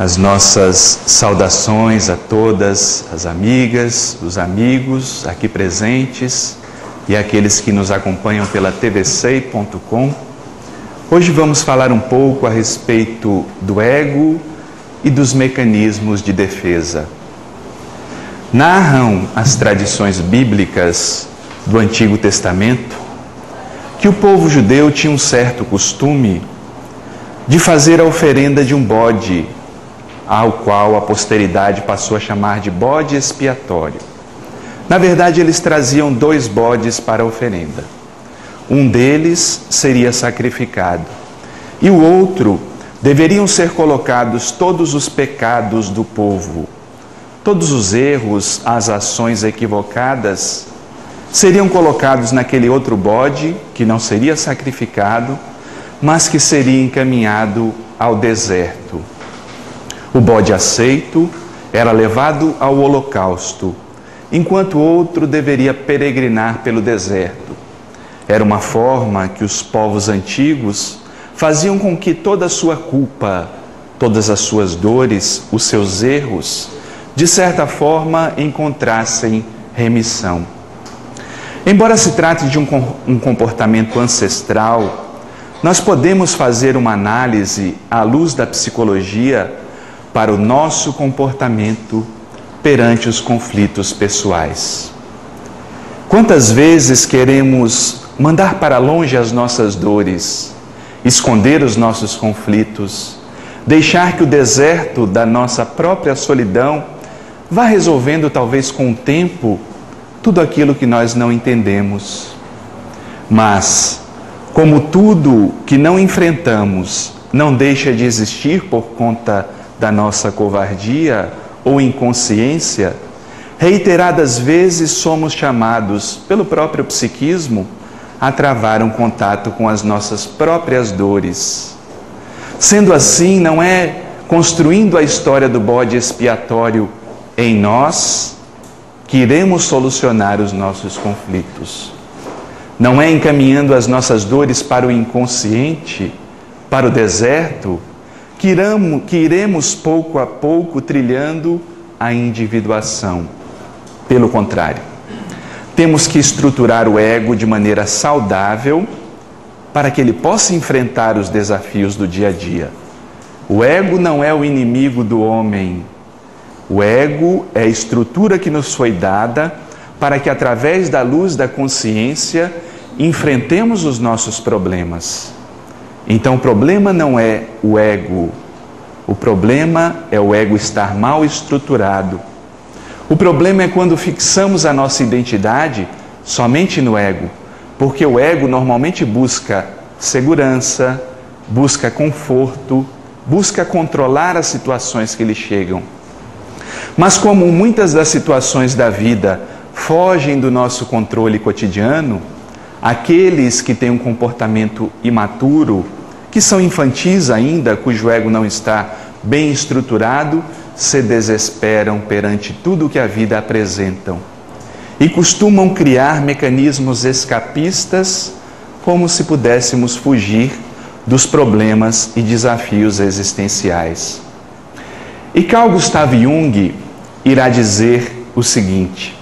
As nossas saudações a todas as amigas, os amigos aqui presentes e aqueles que nos acompanham pela tvsei.com. Hoje vamos falar um pouco a respeito do ego e dos mecanismos de defesa. Narram as tradições bíblicas do Antigo Testamento que o povo judeu tinha um certo costume de fazer a oferenda de um bode, ao qual a posteridade passou a chamar de bode expiatório. Na verdade, eles traziam 2 bodes para a oferenda. Um deles seria sacrificado e o outro deveriam ser colocados todos os pecados do povo. Todos os erros, as ações equivocadas seriam colocados naquele outro bode que não seria sacrificado, mas que seria encaminhado ao deserto. O bode aceito era levado ao holocausto, enquanto o outro deveria peregrinar pelo deserto. Era uma forma que os povos antigos faziam com que toda a sua culpa, todas as suas dores, os seus erros, de certa forma encontrassem remissão. Embora se trate de um comportamento ancestral, nós podemos fazer uma análise à luz da psicologia para o nosso comportamento perante os conflitos pessoais. Quantas vezes queremos mandar para longe as nossas dores, esconder os nossos conflitos, deixar que o deserto da nossa própria solidão vá resolvendo, talvez com o tempo, tudo aquilo que nós não entendemos. Mas, como tudo que não enfrentamos não deixa de existir por conta da nossa covardia ou inconsciência, reiteradas vezes somos chamados pelo próprio psiquismo a travar um contato com as nossas próprias dores. Sendo assim, não é construindo a história do bode expiatório em nós que iremos solucionar os nossos conflitos. Não é encaminhando as nossas dores para o inconsciente, para o deserto, que iremos pouco a pouco trilhando a individuação. Pelo contrário, temos que estruturar o ego de maneira saudável para que ele possa enfrentar os desafios do dia a dia. O ego não é o inimigo do homem. O ego é a estrutura que nos foi dada para que, através da luz da consciência, enfrentemos os nossos problemas. Então, o problema não é o ego. O problema é o ego estar mal estruturado. O problema é quando fixamos a nossa identidade somente no ego, porque o ego normalmente busca segurança, busca conforto, busca controlar as situações que lhe chegam. Mas como muitas das situações da vida fogem do nosso controle cotidiano, aqueles que têm um comportamento imaturo, que são infantis ainda, cujo ego não está bem estruturado, se desesperam perante tudo o que a vida apresentam e costumam criar mecanismos escapistas como se pudéssemos fugir dos problemas e desafios existenciais. E Carl Gustav Jung irá dizer o seguinte: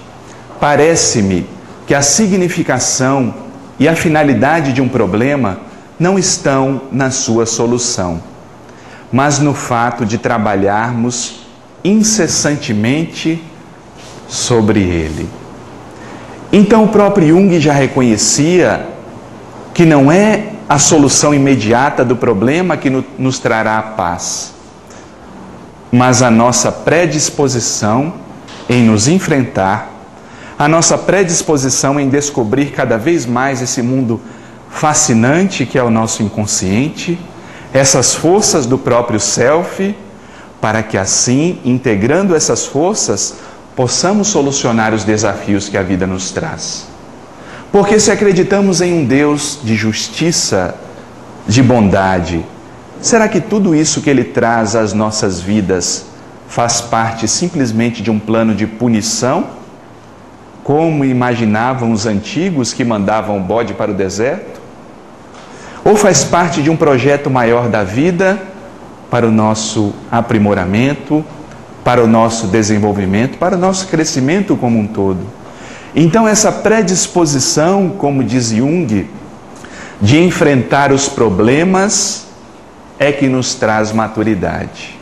parece-me que a significação e a finalidade de um problema não estão na sua solução, mas no fato de trabalharmos incessantemente sobre ele. Então o próprio Jung já reconhecia que não é a solução imediata do problema que nos trará a paz, mas a nossa predisposição em nos enfrentar, a nossa predisposição em descobrir cada vez mais esse mundo fascinante que é o nosso inconsciente, essas forças do próprio self, para que assim, integrando essas forças, possamos solucionar os desafios que a vida nos traz. Porque se acreditamos em um Deus de justiça, de bondade, será que tudo isso que Ele traz às nossas vidas faz parte simplesmente de um plano de punição? Como imaginavam os antigos que mandavam o bode para o deserto? Ou faz parte de um projeto maior da vida, para o nosso aprimoramento, para o nosso desenvolvimento, para o nosso crescimento como um todo. Então, essa predisposição, como diz Jung, de enfrentar os problemas é que nos traz maturidade.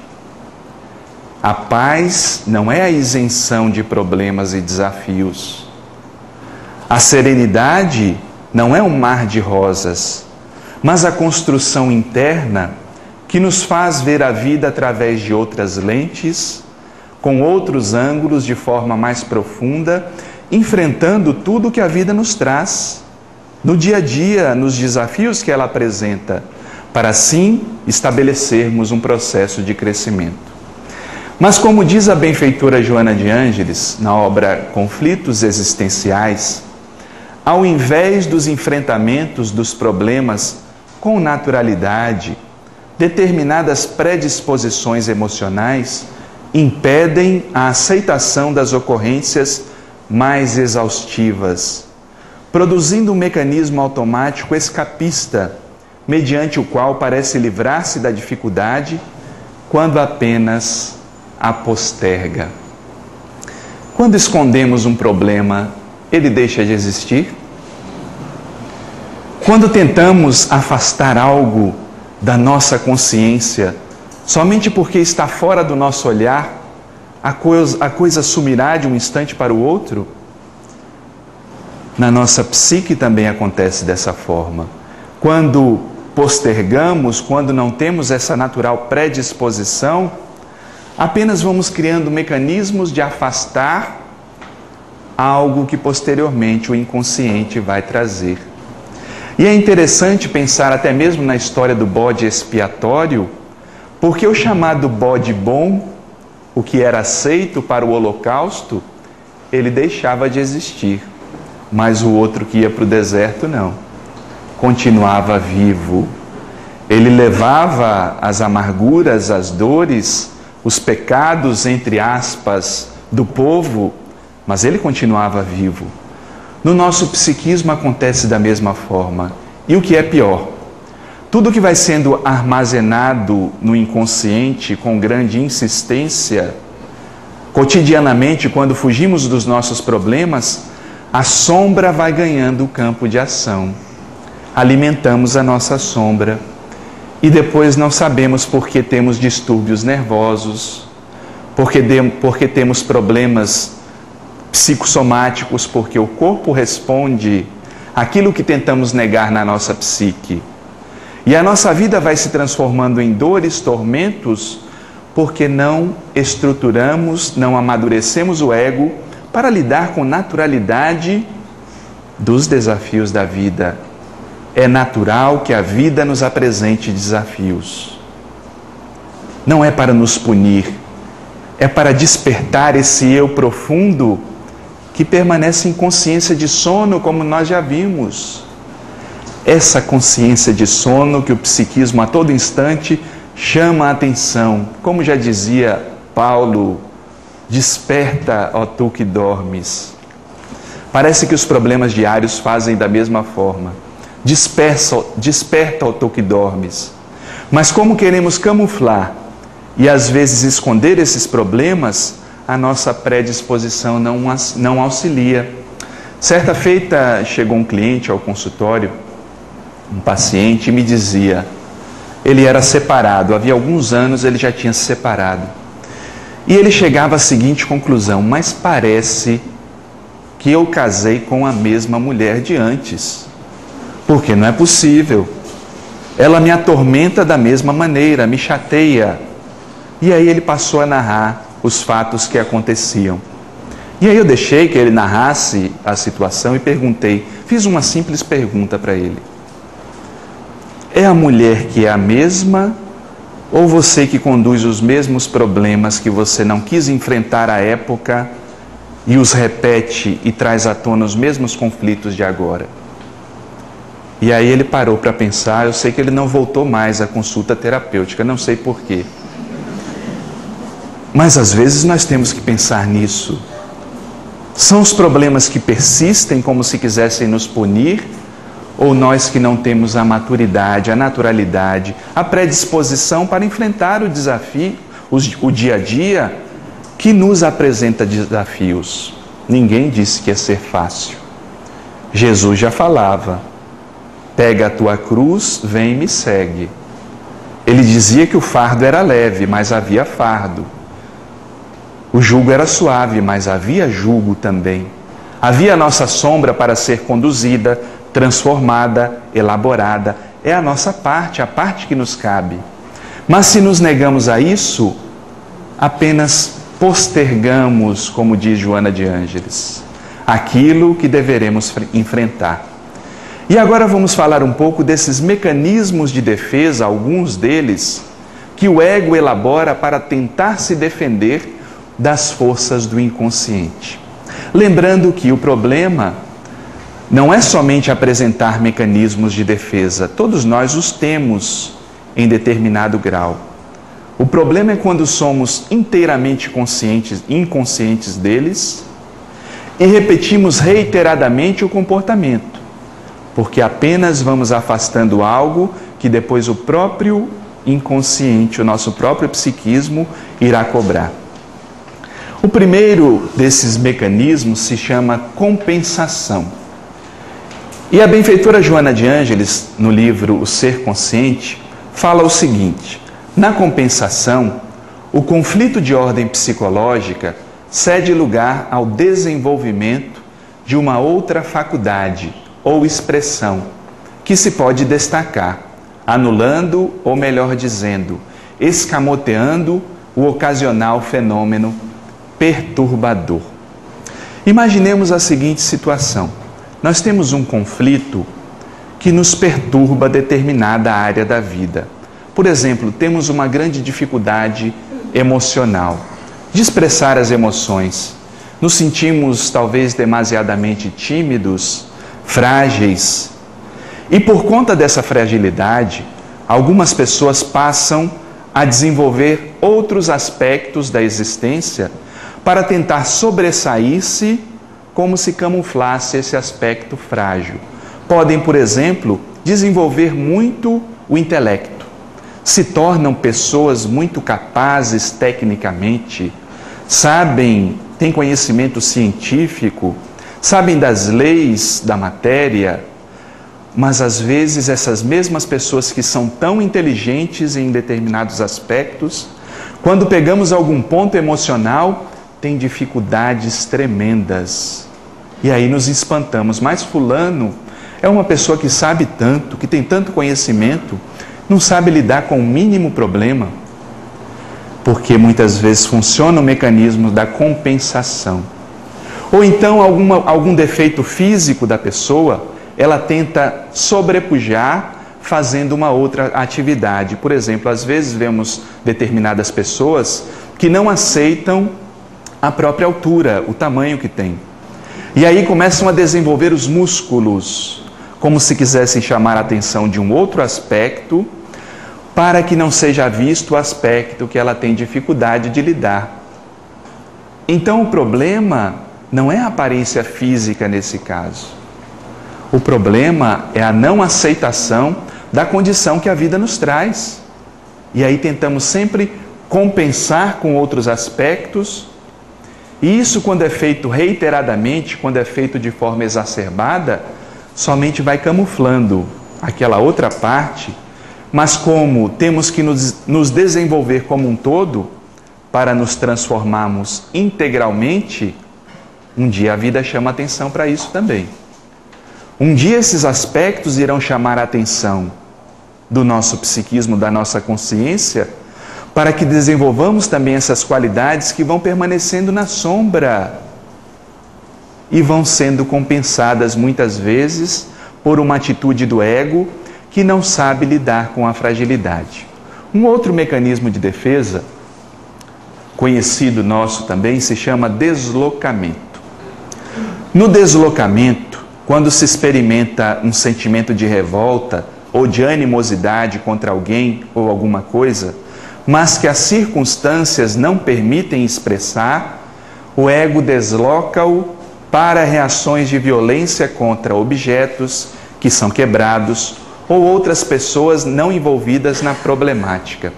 A paz não é a isenção de problemas e desafios. A serenidade não é um mar de rosas, mas a construção interna que nos faz ver a vida através de outras lentes, com outros ângulos, de forma mais profunda, enfrentando tudo que a vida nos traz, no dia a dia, nos desafios que ela apresenta, para assim estabelecermos um processo de crescimento. Mas como diz a benfeitora Joana de Ângeles, na obra Conflitos Existenciais, ao invés dos enfrentamentos dos problemas com naturalidade, determinadas predisposições emocionais impedem a aceitação das ocorrências mais exaustivas, produzindo um mecanismo automático escapista, mediante o qual parece livrar-se da dificuldade quando apenas a posterga. Quando escondemos um problema, ele deixa de existir? Quando tentamos afastar algo da nossa consciência, somente porque está fora do nosso olhar, a coisa sumirá de um instante para o outro? Na nossa psique também acontece dessa forma. Quando postergamos, quando não temos essa natural predisposição, apenas vamos criando mecanismos de afastar algo que posteriormente o inconsciente vai trazer. E é interessante pensar até mesmo na história do bode expiatório, porque o chamado bode bom, o que era aceito para o holocausto, ele deixava de existir, mas o outro que ia para o deserto não, continuava vivo. Ele levava as amarguras, as dores, os pecados, entre aspas, do povo, mas ele continuava vivo. No nosso psiquismo acontece da mesma forma. E o que é pior? Tudo que vai sendo armazenado no inconsciente com grande insistência, cotidianamente, quando fugimos dos nossos problemas, a sombra vai ganhando o campo de ação. Alimentamos a nossa sombra e depois não sabemos por que temos distúrbios nervosos, porque temos problemas psicossomáticos, porque o corpo responde àquilo que tentamos negar na nossa psique. E a nossa vida vai se transformando em dores, tormentos, porque não estruturamos, não amadurecemos o ego para lidar com naturalidade dos desafios da vida. É natural que a vida nos apresente desafios. Não é para nos punir, é para despertar esse eu profundo que permanece em consciência de sono, como nós já vimos. Essa consciência de sono que o psiquismo a todo instante chama a atenção. Como já dizia Paulo, desperta, ó tu que dormes. Parece que os problemas diários fazem da mesma forma. Desperta, ó tu que dormes. Mas como queremos camuflar e às vezes esconder esses problemas, a nossa predisposição não auxilia. Certa feita chegou um cliente ao consultório, um paciente, e me dizia, ele era separado, havia alguns anos ele já tinha se separado. E ele chegava à seguinte conclusão: mas parece que eu casei com a mesma mulher de antes, porque não é possível. Ela me atormenta da mesma maneira, me chateia. E aí ele passou a narrar os fatos que aconteciam. E aí eu deixei que ele narrasse a situação e perguntei, fiz uma simples pergunta para ele: é a mulher que é a mesma, ou você que conduz os mesmos problemas que você não quis enfrentar à época e os repete e traz à tona os mesmos conflitos de agora? E aí ele parou para pensar. Eu sei que ele não voltou mais à consulta terapêutica, não sei porquê. Mas às vezes nós temos que pensar nisso. São os problemas que persistem como se quisessem nos punir, ou nós que não temos a maturidade, a naturalidade, a predisposição para enfrentar o desafio, o dia a dia, que nos apresenta desafios. Ninguém disse que ia ser fácil. Jesus já falava: pega a tua cruz, vem e me segue. Ele dizia que o fardo era leve, mas havia fardo. O jugo era suave, mas havia jugo também. Havia a nossa sombra para ser conduzida, transformada, elaborada. É a nossa parte, a parte que nos cabe. Mas se nos negamos a isso, apenas postergamos, como diz Joana de Ângeles, aquilo que deveremos enfrentar. E agora vamos falar um pouco desses mecanismos de defesa, alguns deles, que o ego elabora para tentar se defender das forças do inconsciente. Lembrando que o problema não é somente apresentar mecanismos de defesa, todos nós os temos em determinado grau. O problema é quando somos inteiramente inconscientes deles e repetimos reiteradamente o comportamento, porque apenas vamos afastando algo que depois o próprio inconsciente, o nosso próprio psiquismo, irá cobrar. O primeiro desses mecanismos se chama compensação. E a benfeitora Joana de Ângeles, no livro O Ser Consciente, fala o seguinte: na compensação, o conflito de ordem psicológica cede lugar ao desenvolvimento de uma outra faculdade ou expressão que se pode destacar, anulando, ou melhor dizendo, escamoteando o ocasional fenômeno perturbador. Imaginemos a seguinte situação: nós temos um conflito que nos perturba determinada área da vida. Por exemplo, temos uma grande dificuldade emocional de expressar as emoções. Nos sentimos talvez demasiadamente tímidos, frágeis. E por conta dessa fragilidade, algumas pessoas passam a desenvolver outros aspectos da existência para tentar sobressair-se, como se camuflasse esse aspecto frágil. Podem, por exemplo, desenvolver muito o intelecto. Se tornam pessoas muito capazes tecnicamente, têm conhecimento científico, sabem das leis da matéria, mas às vezes essas mesmas pessoas que são tão inteligentes em determinados aspectos, quando pegamos algum ponto emocional, têm dificuldades tremendas. E aí nos espantamos, mas fulano é uma pessoa que sabe tanto, que tem tanto conhecimento, não sabe lidar com o mínimo problema, porque muitas vezes funciona o mecanismo da compensação. Ou então algum defeito físico da pessoa, ela tenta sobrepujar fazendo uma outra atividade. Por exemplo, às vezes vemos determinadas pessoas que não aceitam a própria altura, o tamanho que tem. E aí começam a desenvolver os músculos, como se quisessem chamar a atenção de um outro aspecto, para que não seja visto o aspecto que ela tem dificuldade de lidar. Então o problema não é a aparência física nesse caso. O problema é a não aceitação da condição que a vida nos traz. E aí tentamos sempre compensar com outros aspectos. E isso, quando é feito reiteradamente, quando é feito de forma exacerbada, somente vai camuflando aquela outra parte. Mas como temos que nos desenvolver como um todo, para nos transformarmos integralmente, um dia a vida chama atenção para isso também. Um dia esses aspectos irão chamar a atenção do nosso psiquismo, da nossa consciência, para que desenvolvamos também essas qualidades que vão permanecendo na sombra e vão sendo compensadas muitas vezes por uma atitude do ego que não sabe lidar com a fragilidade. Um outro mecanismo de defesa, conhecido nosso também, se chama deslocamento. No deslocamento, quando se experimenta um sentimento de revolta ou de animosidade contra alguém ou alguma coisa, mas que as circunstâncias não permitem expressar, o ego desloca-o para reações de violência contra objetos que são quebrados, ou outras pessoas não envolvidas na problemática.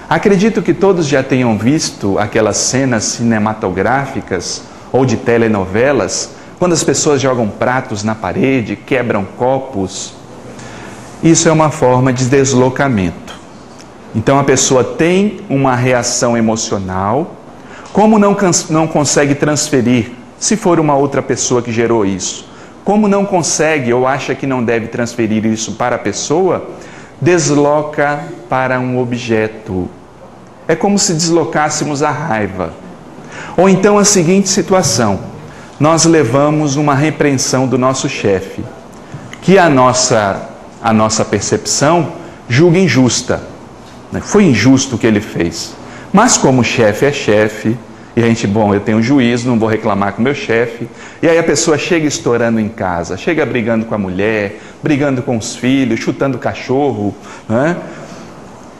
Acredito que todos já tenham visto aquelas cenas cinematográficas ou de telenovelas, quando as pessoas jogam pratos na parede, quebram copos. Isso é uma forma de deslocamento. Então a pessoa tem uma reação emocional, como não consegue transferir, se for uma outra pessoa que gerou isso, como não consegue ou acha que não deve transferir isso para a pessoa, desloca para um objeto. É como se deslocássemos a raiva. Ou então a seguinte situação: nós levamos uma repreensão do nosso chefe, que a nossa percepção julga injusta. Foi injusto o que ele fez. Mas como o chefe é chefe, e a gente, eu tenho juízo, não vou reclamar com o meu chefe. E aí a pessoa chega estourando em casa, chega brigando com a mulher, brigando com os filhos, chutando o cachorro, né?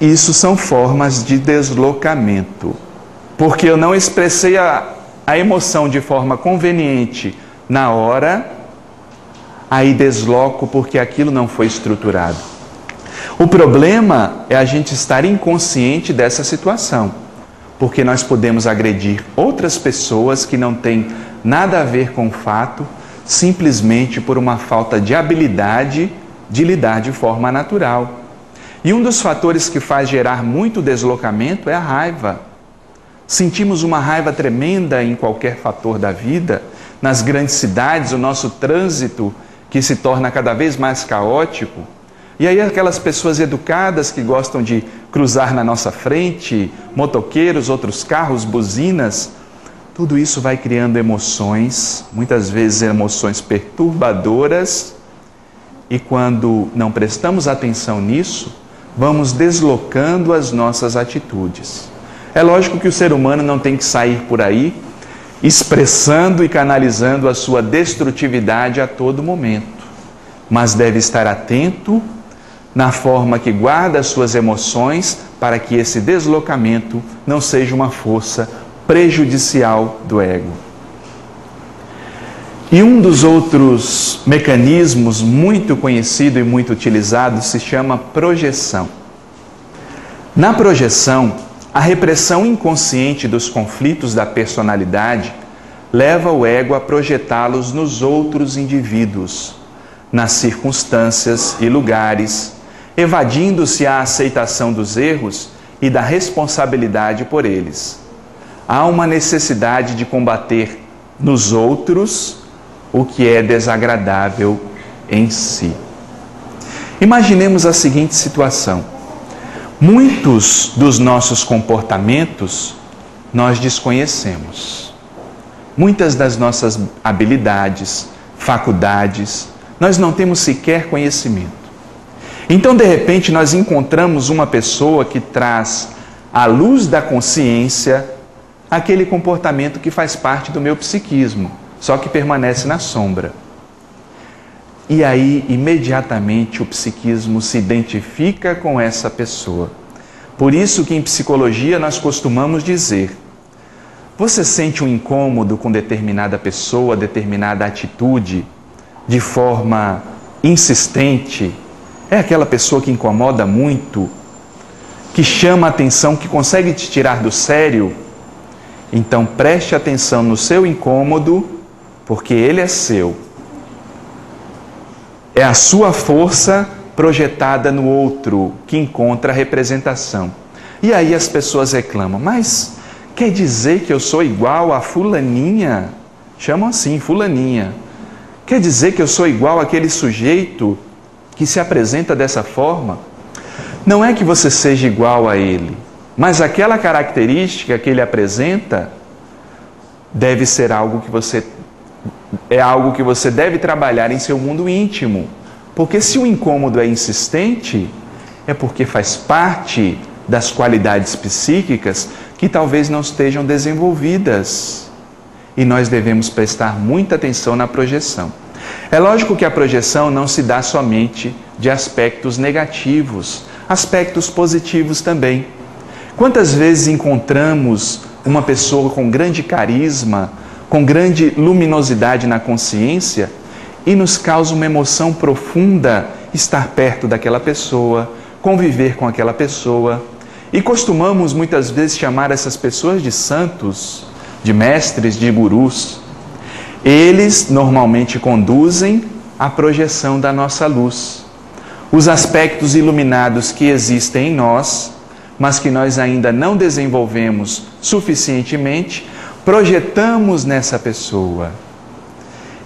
Isso são formas de deslocamento. Porque eu não expressei a emoção de forma conveniente na hora, aí desloco porque aquilo não foi estruturado. O problema é a gente estar inconsciente dessa situação, porque nós podemos agredir outras pessoas que não têm nada a ver com o fato, simplesmente por uma falta de habilidade de lidar de forma natural. E um dos fatores que faz gerar muito deslocamento é a raiva. Sentimos uma raiva tremenda em qualquer fator da vida. Nas grandes cidades, o nosso trânsito, que se torna cada vez mais caótico. E aí aquelas pessoas educadas que gostam de cruzar na nossa frente, motoqueiros, outros carros, buzinas, tudo isso vai criando emoções, muitas vezes emoções perturbadoras, e quando não prestamos atenção nisso, vamos deslocando as nossas atitudes. É lógico que o ser humano não tem que sair por aí expressando e canalizando a sua destrutividade a todo momento, mas deve estar atento na forma que guarda as suas emoções para que esse deslocamento não seja uma força prejudicial do ego. E um dos outros mecanismos muito conhecido e muito utilizado se chama projeção. Na projeção, a repressão inconsciente dos conflitos da personalidade leva o ego a projetá-los nos outros indivíduos, nas circunstâncias e lugares, evadindo-se a aceitação dos erros e da responsabilidade por eles. Há uma necessidade de combater nos outros o que é desagradável em si. Imaginemos a seguinte situação: muitos dos nossos comportamentos nós desconhecemos. Muitas das nossas habilidades, faculdades, nós não temos sequer conhecimento. Então, de repente, nós encontramos uma pessoa que traz à luz da consciência aquele comportamento que faz parte do meu psiquismo, só que permanece na sombra. E aí, imediatamente, o psiquismo se identifica com essa pessoa. Por isso que em psicologia nós costumamos dizer: você sente um incômodo com determinada pessoa, determinada atitude, de forma insistente? É aquela pessoa que incomoda muito, que chama a atenção, que consegue te tirar do sério? Então preste atenção no seu incômodo, porque ele é seu. É a sua força projetada no outro que encontra a representação. E aí as pessoas reclamam: mas quer dizer que eu sou igual a fulaninha? Chamam assim, fulaninha. Quer dizer que eu sou igual àquele sujeito que se apresenta dessa forma? Não é que você seja igual a ele, mas aquela característica que ele apresenta deve ser algo que você deve trabalhar em seu mundo íntimo. Porque se o incômodo é insistente, é porque faz parte das qualidades psíquicas que talvez não estejam desenvolvidas. E nós devemos prestar muita atenção na projeção. É lógico que a projeção não se dá somente de aspectos negativos, aspectos positivos também. Quantas vezes encontramos uma pessoa com grande carisma, com grande luminosidade na consciência, e nos causa uma emoção profunda estar perto daquela pessoa, conviver com aquela pessoa. E costumamos muitas vezes chamar essas pessoas de santos, de mestres, de gurus. Eles normalmente conduzem a projeção da nossa luz. Os aspectos iluminados que existem em nós, mas que nós ainda não desenvolvemos suficientemente, projetamos nessa pessoa.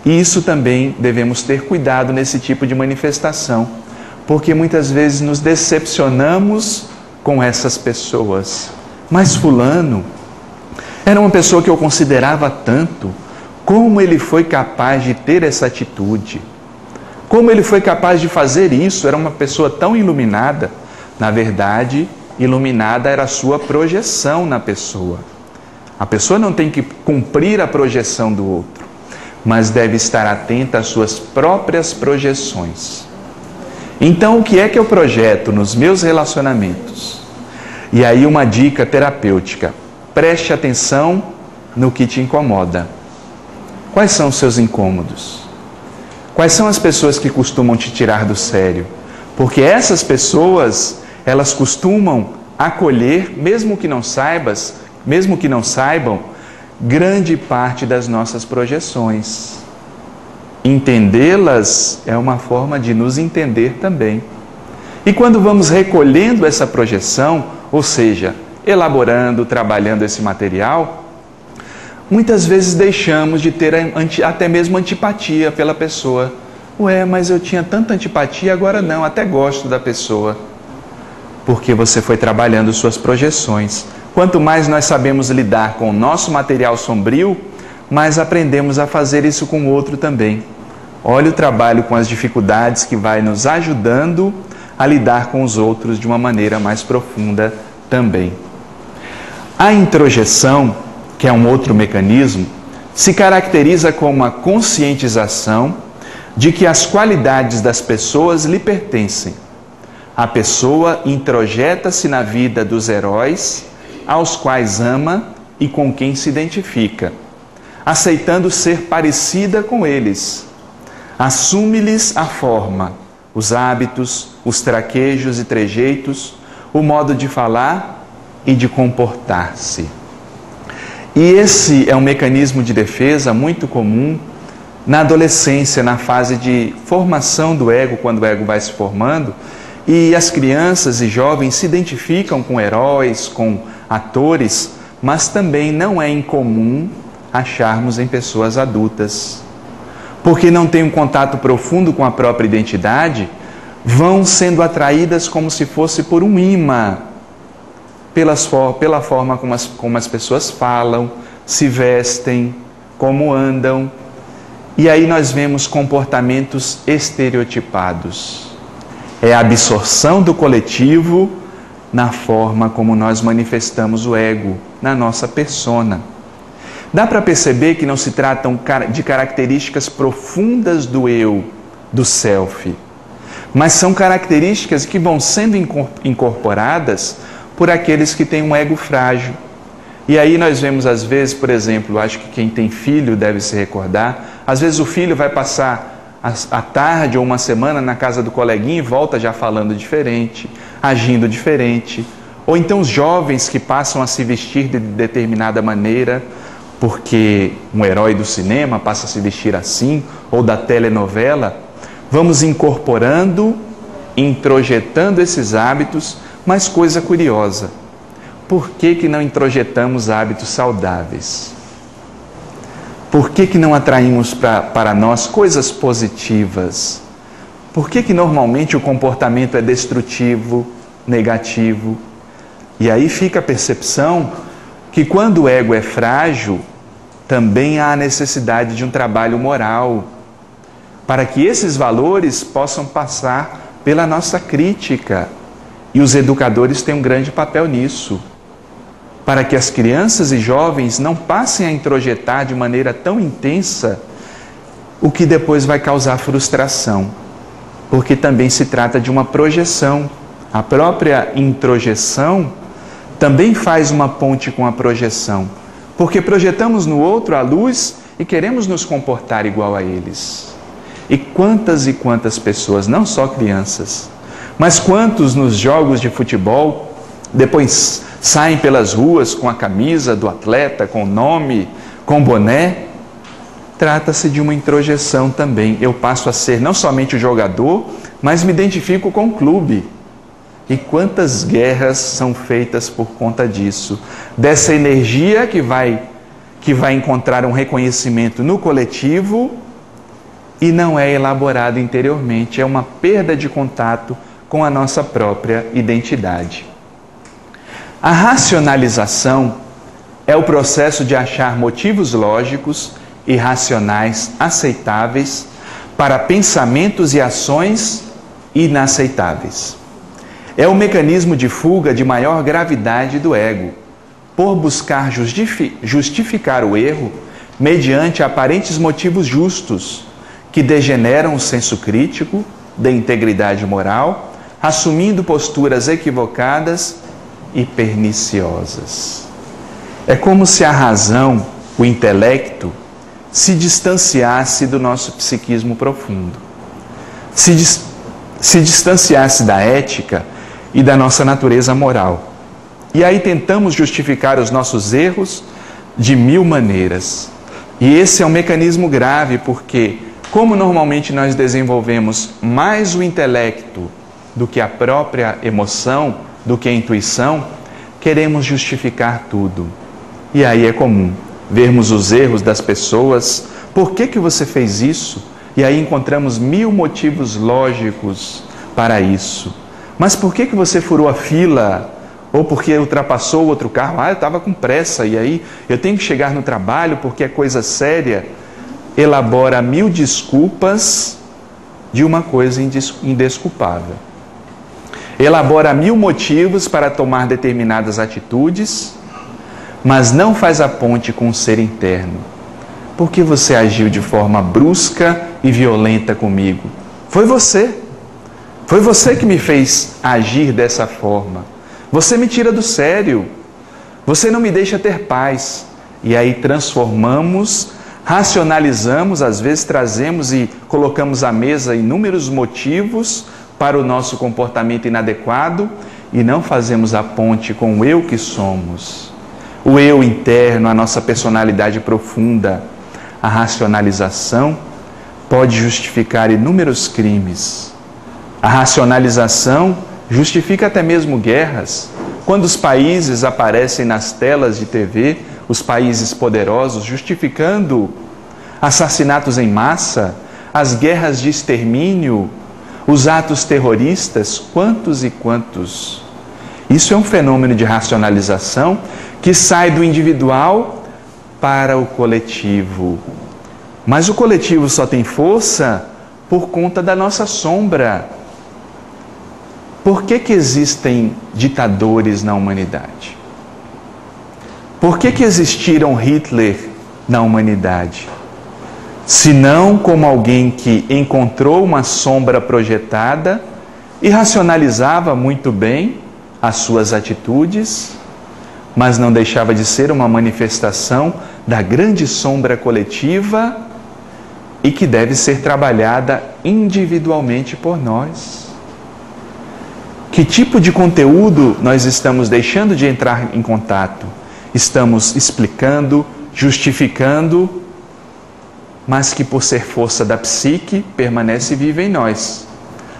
E isso também devemos ter cuidado nesse tipo de manifestação, porque muitas vezes nos decepcionamos com essas pessoas. Mas fulano era uma pessoa que eu considerava tanto. Como ele foi capaz de ter essa atitude? Como ele foi capaz de fazer isso? Era uma pessoa tão iluminada. Na verdade, iluminada era a sua projeção na pessoa. A pessoa não tem que cumprir a projeção do outro, mas deve estar atenta às suas próprias projeções. Então, o que é que eu projeto nos meus relacionamentos? E aí uma dica terapêutica: preste atenção no que te incomoda. Quais são os seus incômodos? Quais são as pessoas que costumam te tirar do sério? Porque essas pessoas, elas costumam acolher, mesmo que não saibam, grande parte das nossas projeções. Entendê-las é uma forma de nos entender também. E quando vamos recolhendo essa projeção, ou seja, elaborando, trabalhando esse material, muitas vezes deixamos de ter até mesmo antipatia pela pessoa. Mas eu tinha tanta antipatia, agora não, até gosto da pessoa. Porque você foi trabalhando suas projeções. Quanto mais nós sabemos lidar com o nosso material sombrio, mais aprendemos a fazer isso com o outro também. Olha o trabalho com as dificuldades que vai nos ajudando a lidar com os outros de uma maneira mais profunda também. A introjeção, que é um outro mecanismo, se caracteriza como a conscientização de que as qualidades das pessoas lhe pertencem. A pessoa introjeta-se na vida dos heróis, aos quais ama e com quem se identifica, aceitando ser parecida com eles. Assume-lhes a forma, os hábitos, os traquejos e trejeitos, o modo de falar e de comportar-se. E esse é um mecanismo de defesa muito comum na adolescência, na fase de formação do ego, quando o ego vai se formando, e as crianças e jovens se identificam com heróis, com atores, mas também não é incomum acharmos em pessoas adultas. Porque não têm um contato profundo com a própria identidade, vão sendo atraídas como se fosse por um imã, pela forma como as pessoas falam, se vestem, como andam. E aí nós vemos comportamentos estereotipados. É a absorção do coletivo na forma como nós manifestamos o ego, na nossa persona. Dá para perceber que não se tratam de características profundas do eu, do self, mas são características que vão sendo incorporadas por aqueles que têm um ego frágil. E aí nós vemos às vezes, por exemplo, acho que quem tem filho deve se recordar, às vezes o filho vai passar a tarde ou uma semana na casa do coleguinha e volta já falando diferente, agindo diferente. Ou então os jovens que passam a se vestir de determinada maneira, porque um herói do cinema passa a se vestir assim, ou da telenovela. Vamos incorporando, introjetando esses hábitos, mas coisa curiosa, por que não introjetamos hábitos saudáveis? Por que não atraímos para nós coisas positivas? Por que normalmente o comportamento é destrutivo, negativo? E aí fica a percepção que quando o ego é frágil, também há a necessidade de um trabalho moral, para que esses valores possam passar pela nossa crítica. E os educadores têm um grande papel nisso, para que as crianças e jovens não passem a introjetar de maneira tão intensa o que depois vai causar frustração, porque também se trata de uma projeção. A própria introjeção também faz uma ponte com a projeção, porque projetamos no outro a luz e queremos nos comportar igual a eles. E quantas pessoas, não só crianças, mas quantos nos jogos de futebol depois saem pelas ruas com a camisa do atleta, com o nome, com o boné? Trata-se de uma introjeção também. Eu passo a ser não somente o jogador, mas me identifico com o clube. E quantas guerras são feitas por conta disso? Dessa energia que vai encontrar um reconhecimento no coletivo e não é elaborada interiormente. É uma perda de contato com a nossa própria identidade. A racionalização é o processo de achar motivos lógicos e racionais aceitáveis para pensamentos e ações inaceitáveis. É o mecanismo de fuga de maior gravidade do ego, por buscar justificar o erro mediante aparentes motivos justos, que degeneram o senso crítico da integridade moral, assumindo posturas equivocadas e perniciosas. É como se a razão, o intelecto, se distanciasse do nosso psiquismo profundo, se distanciasse da ética e da nossa natureza moral. E aí tentamos justificar os nossos erros de mil maneiras. E esse é um mecanismo grave, porque, como normalmente nós desenvolvemos mais o intelecto do que a própria emoção, do que a intuição, queremos justificar tudo. E aí é comum vermos os erros das pessoas. Por que você fez isso? E aí encontramos mil motivos lógicos para isso. Mas por que você furou a fila? Ou porque ultrapassou o outro carro? Eu estava com pressa e aí eu tenho que chegar no trabalho porque é coisa séria. Elabora mil desculpas de uma coisa indesculpável. Elabora mil motivos para tomar determinadas atitudes, mas não faz a ponte com o ser interno. Por que você agiu de forma brusca e violenta comigo? Foi você. Foi você que me fez agir dessa forma. Você me tira do sério. Você não me deixa ter paz. E aí transformamos, racionalizamos, às vezes trazemos e colocamos à mesa inúmeros motivos para o nosso comportamento inadequado e não fazemos a ponte com o eu que somos. O eu interno, a nossa personalidade profunda. A racionalização pode justificar inúmeros crimes. A racionalização justifica até mesmo guerras. Quando os países aparecem nas telas de TV, os países poderosos, justificando assassinatos em massa, as guerras de extermínio, os atos terroristas, quantos e quantos. Isso é um fenômeno de racionalização que sai do individual para o coletivo. Mas o coletivo só tem força por conta da nossa sombra. Por que existem ditadores na humanidade? Por que existiram Hitler na humanidade? Se não como alguém que encontrou uma sombra projetada e racionalizava muito bem as suas atitudes, mas não deixava de ser uma manifestação da grande sombra coletiva e que deve ser trabalhada individualmente por nós. Que tipo de conteúdo nós estamos deixando de entrar em contato? Estamos explicando, justificando, mas que por ser força da psique, permanece viva em nós,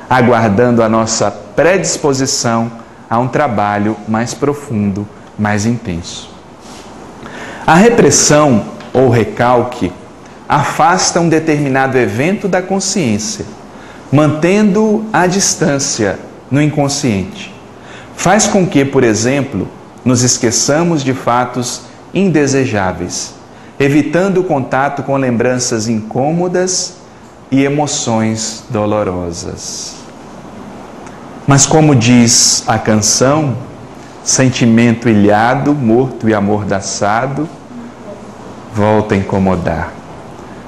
aguardando a nossa predisposição a um trabalho mais profundo, mais intenso. A repressão ou recalque afasta um determinado evento da consciência, mantendo-o à distância no inconsciente. Faz com que, por exemplo, nos esqueçamos de fatos indesejáveis, evitando o contato com lembranças incômodas e emoções dolorosas. Mas como diz a canção, sentimento ilhado, morto e amordaçado, volta a incomodar.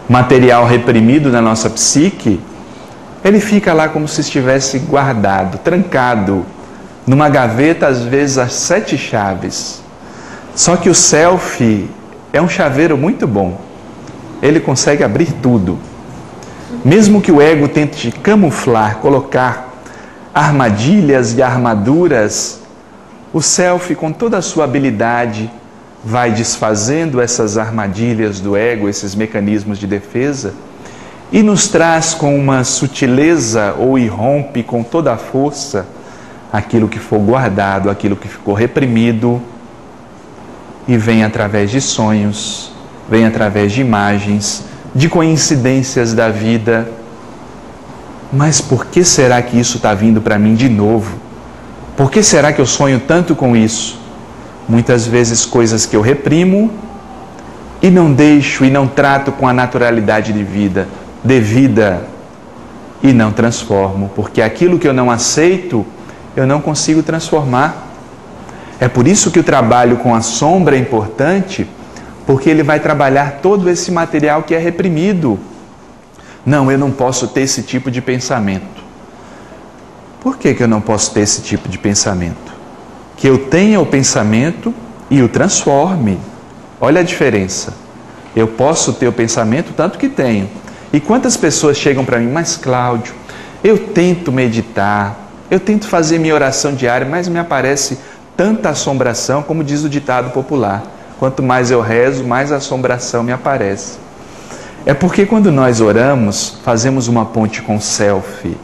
Material reprimido na nossa psique, ele fica lá como se estivesse guardado, trancado, numa gaveta, às vezes às 7 chaves. Só que o selfie é um chaveiro muito bom. Ele consegue abrir tudo. Mesmo que o ego tente camuflar, colocar armadilhas e armaduras, o self, com toda a sua habilidade, vai desfazendo essas armadilhas do ego, esses mecanismos de defesa, e nos traz com uma sutileza ou irrompe com toda a força aquilo que for guardado, aquilo que ficou reprimido, e vem através de sonhos, vem através de imagens, de coincidências da vida. Mas por que será que isso está vindo para mim de novo? Por que será que eu sonho tanto com isso? Muitas vezes coisas que eu reprimo e não deixo e não trato com a naturalidade de vida, devida, e não transformo, porque aquilo que eu não aceito, eu não consigo transformar. É por isso que o trabalho com a sombra é importante, porque ele vai trabalhar todo esse material que é reprimido. Não, eu não posso ter esse tipo de pensamento. Por que eu não posso ter esse tipo de pensamento? Que eu tenha o pensamento e o transforme. Olha a diferença. Eu posso ter o pensamento tanto que tenho. E quantas pessoas chegam para mim, mas Cláudio, eu tento meditar, eu tento fazer minha oração diária, mas me aparece tanta assombração, como diz o ditado popular. Quanto mais eu rezo, mais assombração me aparece. É porque quando nós oramos, fazemos uma ponte com o self.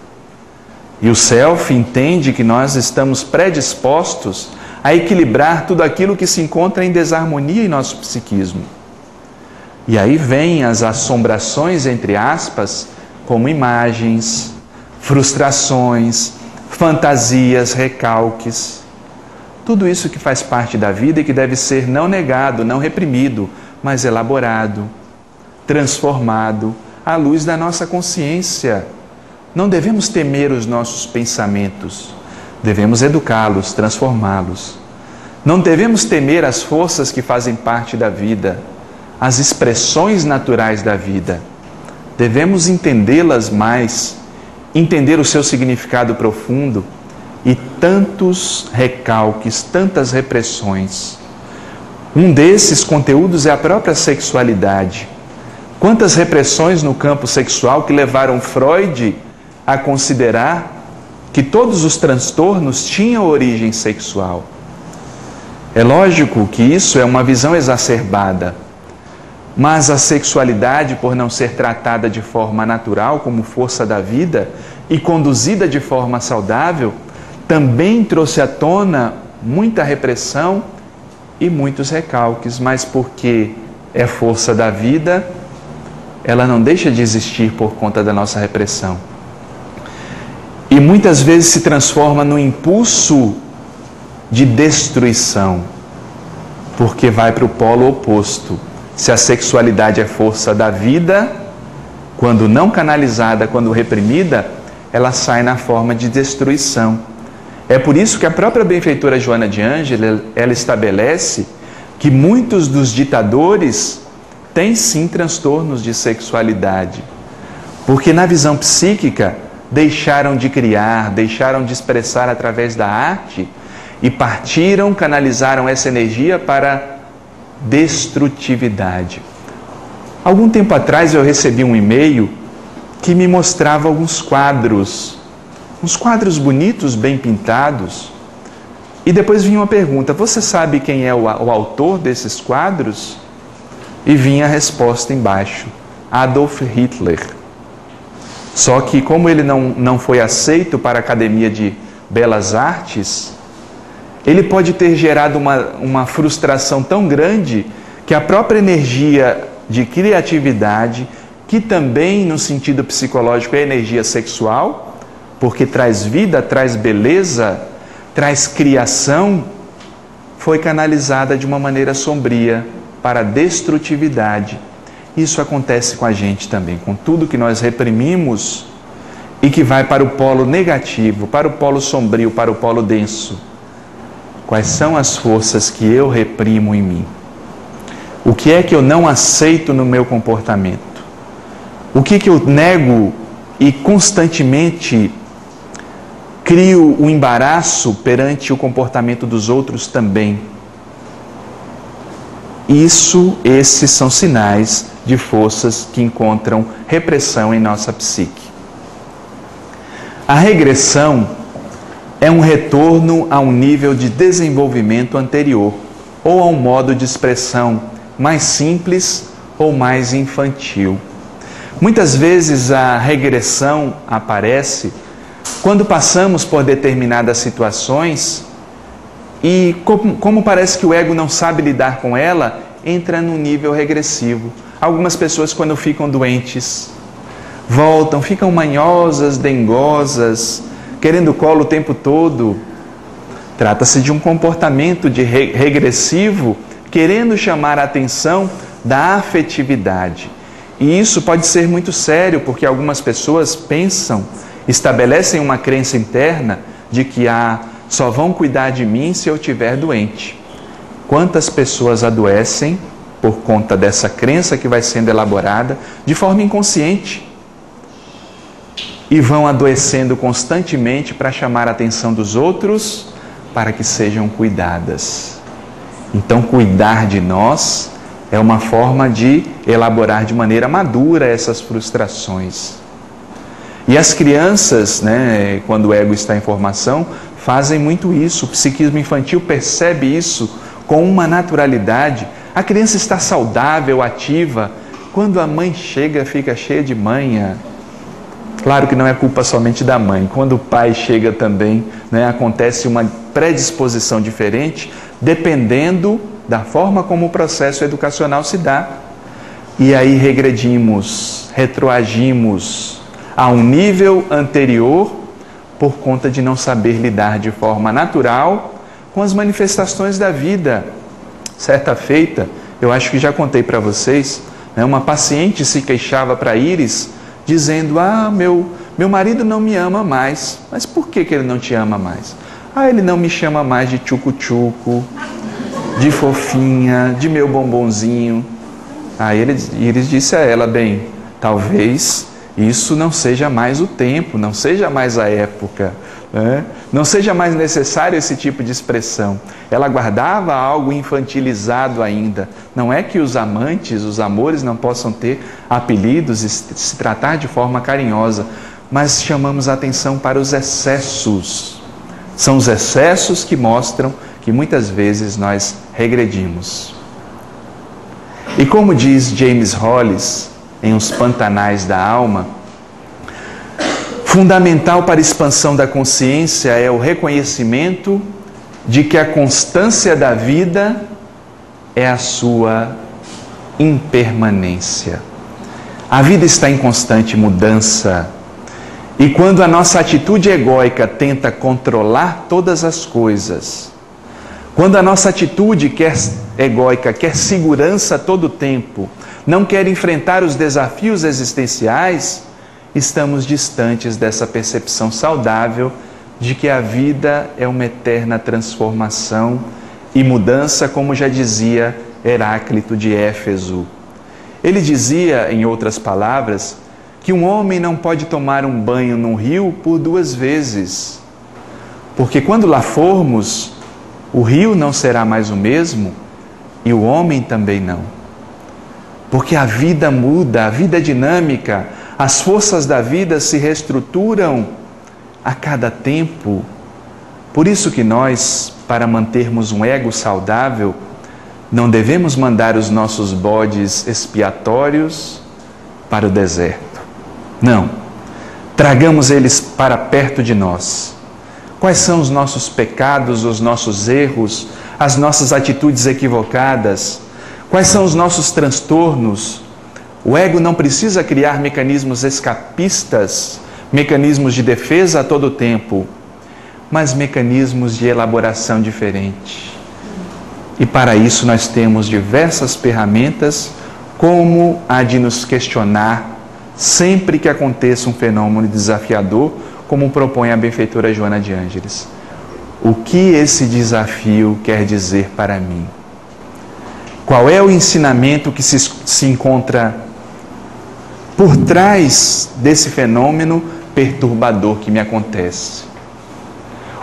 E o self entende que nós estamos predispostos a equilibrar tudo aquilo que se encontra em desarmonia em nosso psiquismo. E aí vêm as assombrações, entre aspas, como imagens, frustrações, fantasias, recalques. Tudo isso que faz parte da vida e que deve ser não negado, não reprimido, mas elaborado, transformado à luz da nossa consciência. Não devemos temer os nossos pensamentos, devemos educá-los, transformá-los. Não devemos temer as forças que fazem parte da vida, as expressões naturais da vida. Devemos entendê-las mais, entender o seu significado profundo e tantos recalques, tantas repressões. Um desses conteúdos é a própria sexualidade. Quantas repressões no campo sexual que levaram Freud a considerar que todos os transtornos tinham origem sexual. É lógico que isso é uma visão exacerbada, mas a sexualidade, por não ser tratada de forma natural, como força da vida, e conduzida de forma saudável, também trouxe à tona muita repressão e muitos recalques, mas porque é força da vida, ela não deixa de existir por conta da nossa repressão. E muitas vezes se transforma no impulso de destruição, porque vai para o polo oposto. Se a sexualidade é força da vida, quando não canalizada, quando reprimida, ela sai na forma de destruição. É por isso que a própria benfeitora Joana de Ângeles, ela estabelece que muitos dos ditadores têm sim transtornos de sexualidade, porque na visão psíquica deixaram de criar, deixaram de expressar através da arte e partiram, canalizaram essa energia para destrutividade. Algum tempo atrás eu recebi um e-mail que me mostrava alguns quadros, uns quadros bonitos, bem pintados, e depois vinha uma pergunta: você sabe quem é o autor desses quadros? E vinha a resposta embaixo: Adolf Hitler. Só que como ele não foi aceito para a Academia de Belas Artes, ele pode ter gerado uma frustração tão grande que a própria energia de criatividade, que também no sentido psicológico é energia sexual, porque traz vida, traz beleza, traz criação, foi canalizada de uma maneira sombria para a destrutividade. Isso acontece com a gente também, com tudo que nós reprimimos e que vai para o polo negativo, para o polo sombrio, para o polo denso. Quais são as forças que eu reprimo em mim? O que é que eu não aceito no meu comportamento? O que eu nego e constantemente crio o embaraço perante o comportamento dos outros também? Esses são sinais de forças que encontram repressão em nossa psique. A regressão é um retorno a um nível de desenvolvimento anterior ou a um modo de expressão mais simples ou mais infantil. Muitas vezes a regressão aparece quando passamos por determinadas situações e, como parece que o ego não sabe lidar com ela, entra num nível regressivo. Algumas pessoas, quando ficam doentes, voltam, ficam manhosas, dengosas, querendo colo o tempo todo. Trata-se de um comportamento regressivo, querendo chamar a atenção da afetividade. E isso pode ser muito sério, porque algumas pessoas pensam, estabelecem uma crença interna de que só vão cuidar de mim se eu estiver doente. Quantas pessoas adoecem por conta dessa crença que vai sendo elaborada de forma inconsciente e vão adoecendo constantemente para chamar a atenção dos outros para que sejam cuidadas. Então, cuidar de nós é uma forma de elaborar de maneira madura essas frustrações. E as crianças, quando o ego está em formação, fazem muito isso. O psiquismo infantil percebe isso com uma naturalidade. A criança está saudável, ativa. Quando a mãe chega, fica cheia de manha. Claro que não é culpa somente da mãe. Quando o pai chega também, acontece uma predisposição diferente, dependendo da forma como o processo educacional se dá. E aí regredimos, retroagimos a um nível anterior por conta de não saber lidar de forma natural com as manifestações da vida. Certa feita, eu acho que já contei para vocês, uma paciente se queixava para Iris, dizendo: meu marido não me ama mais. Mas por que ele não te ama mais? Ele não me chama mais de tchucu-tchucu, de fofinha, de meu bombonzinho. Iris disse a ela: bem, talvez isso não seja mais o tempo, não seja mais a época, não seja mais necessário esse tipo de expressão. Ela guardava algo infantilizado ainda. Não é que os amantes, os amores não possam ter apelidos e se tratar de forma carinhosa, mas chamamos a atenção para os excessos. São os excessos que mostram que muitas vezes nós regredimos. E como diz James Hollis em Os Pantanais da Alma, fundamental para a expansão da consciência é o reconhecimento de que a constância da vida é a sua impermanência. A vida está em constante mudança. E quando a nossa atitude egóica tenta controlar todas as coisas, quando a nossa atitude egóica quer segurança a todo tempo, não quer enfrentar os desafios existenciais, estamos distantes dessa percepção saudável de que a vida é uma eterna transformação e mudança, como já dizia Heráclito de Éfeso. Ele dizia, em outras palavras, que um homem não pode tomar um banho num rio por 2 vezes, porque quando lá formos, o rio não será mais o mesmo e o homem também não. Porque a vida muda, a vida é dinâmica, as forças da vida se reestruturam a cada tempo. Por isso que nós, para mantermos um ego saudável, não devemos mandar os nossos bodes expiatórios para o deserto. Não, tragamos eles para perto de nós. Quais são os nossos pecados, os nossos erros, as nossas atitudes equivocadas? Quais são os nossos transtornos? O ego não precisa criar mecanismos escapistas, mecanismos de defesa a todo tempo, mas mecanismos de elaboração diferente. E para isso nós temos diversas ferramentas, como a de nos questionar sempre que aconteça um fenômeno desafiador, como propõe a benfeitora Joana de Ângeles. O que esse desafio quer dizer para mim? Qual é o ensinamento que se encontra por trás desse fenômeno perturbador que me acontece?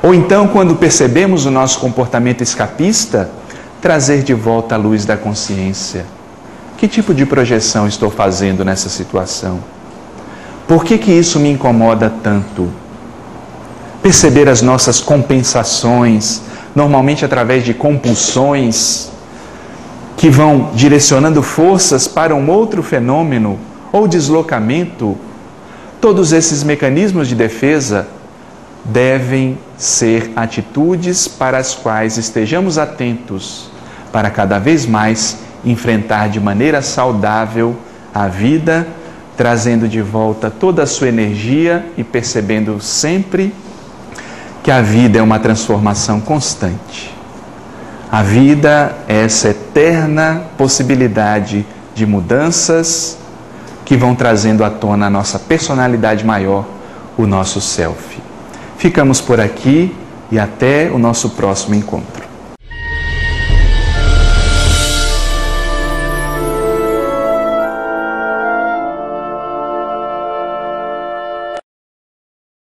Ou então, quando percebemos o nosso comportamento escapista, trazer de volta a luz da consciência, Que tipo de projeção estou fazendo nessa situação? Por que isso me incomoda tanto? Perceber as nossas compensações, normalmente através de compulsões, que vão direcionando forças para um outro fenômeno ou deslocamento. Todos esses mecanismos de defesa devem ser atitudes para as quais estejamos atentos, para cada vez mais enfrentar de maneira saudável a vida, trazendo de volta toda a sua energia e percebendo sempre que a vida é uma transformação constante. A vida é essa eterna possibilidade de mudanças que vão trazendo à tona a nossa personalidade maior, o nosso self. Ficamos por aqui e até o nosso próximo encontro.